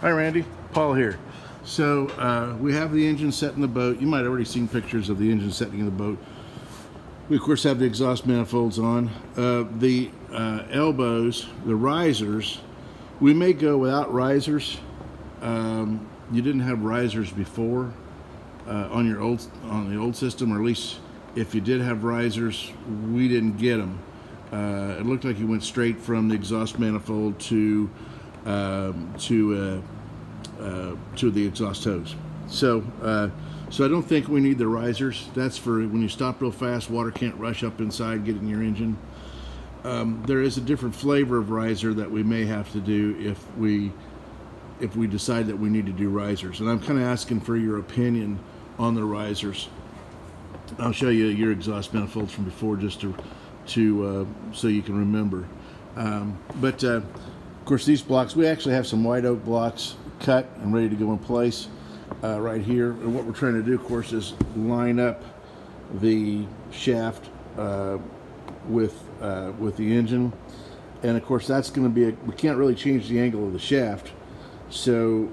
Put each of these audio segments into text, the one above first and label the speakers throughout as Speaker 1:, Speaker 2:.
Speaker 1: Hi Randy, Paul here. So we have the engine set in the boat. You might have already seen pictures of the engine setting in the boat. We of course have the exhaust manifolds on. The elbows, the risers, we may go without risers. You didn't have risers before on the old system, or at least if you did have risers, we didn't get them. It looked like you went straight from the exhaust manifold to the exhaust hose. So I don't think we need the risers. That's for when you stop real fast, water can't rush up inside, get in your engine. There is a different flavor of riser that we may have to do if we decide that we need to do risers. And I'm kind of asking for your opinion on the risers. I'll show you your exhaust manifolds from before just so you can remember. Of course, these blocks, we actually have some white oak blocks cut and ready to go in place right here. And what we're trying to do, of course, is line up the shaft with the engine. And of course, that's going to be we can't really change the angle of the shaft. So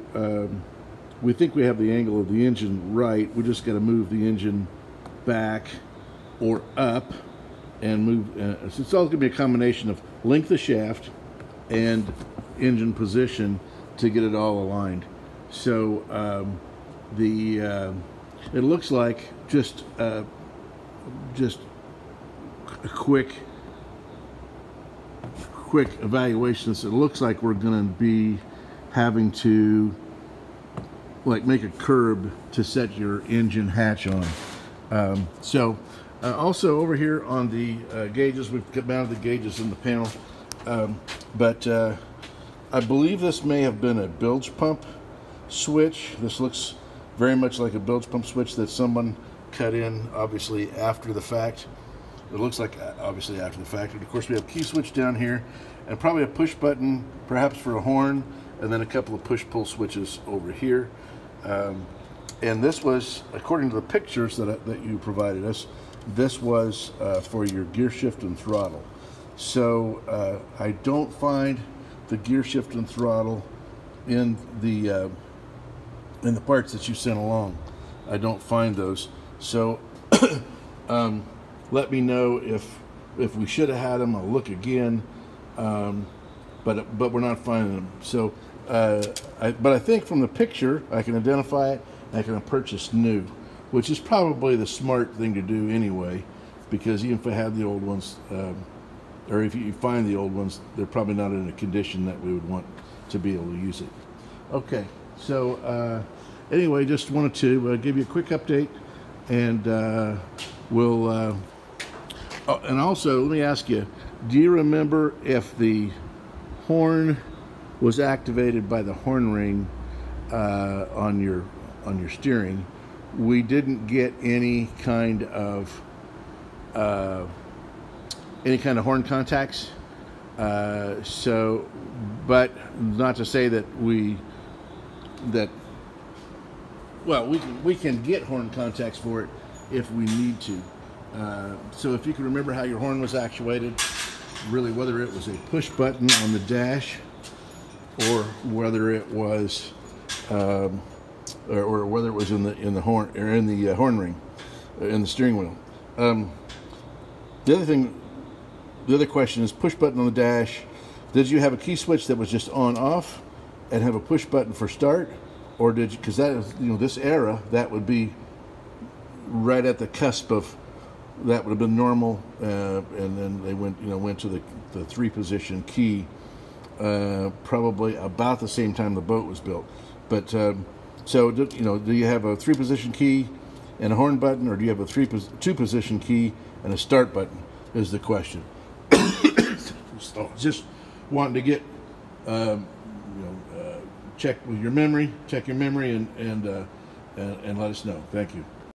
Speaker 1: we think we have the angle of the engine right. We just got to move the engine back or up and move. So it's all going to be a combination of length of shaft and engine position to get it all aligned. So it looks like just a quick evaluation. So it looks like we're going to be having to like make a curb to set your engine hatch on. Also over here on the gauges, we've mounted the gauges in the panel. I believe this may have been a bilge pump switch. This looks very much like a bilge pump switch that someone cut in, obviously after the fact. It looks like obviously after the fact. And of course we have a key switch down here and probably a push button perhaps for a horn, and then a couple of push-pull switches over here. And this was, according to the pictures that you provided us, this was for your gear shift and throttle. So I don't find the gear shift and throttle in the parts that you sent along. I don't find those. So let me know if we should have had them. I'll look again, but we're not finding them. So but I think from the picture I can identify it. I can purchase new, which is probably the smart thing to do anyway, because even if I had the old ones, or if you find the old ones, they're probably not in a condition that we would want to be able to use it. Okay, so anyway, just wanted to give you a quick update, and we'll oh, and also let me ask you, do you remember if the horn was activated by the horn ring on your steering? We didn't get any kind of horn contacts. So, but not to say that we can get horn contacts for it if we need to. So if you can remember how your horn was actuated, really whether it was a push button on the dash or whether it was or whether it was in the horn or in the horn ring, in the steering wheel. The other question is push button on the dash. Did you have a key switch that was just on off and have a push button for start, or did you? Because that is, this era, that would be right at the cusp of that would have been normal, and then they went to the 3-position key. Probably about the same time the boat was built. But so do you have a 3-position key and a horn button, or do you have a 2-position key and a start button? Is the question. So just wanting to get check with your memory, and let us know. Thank you.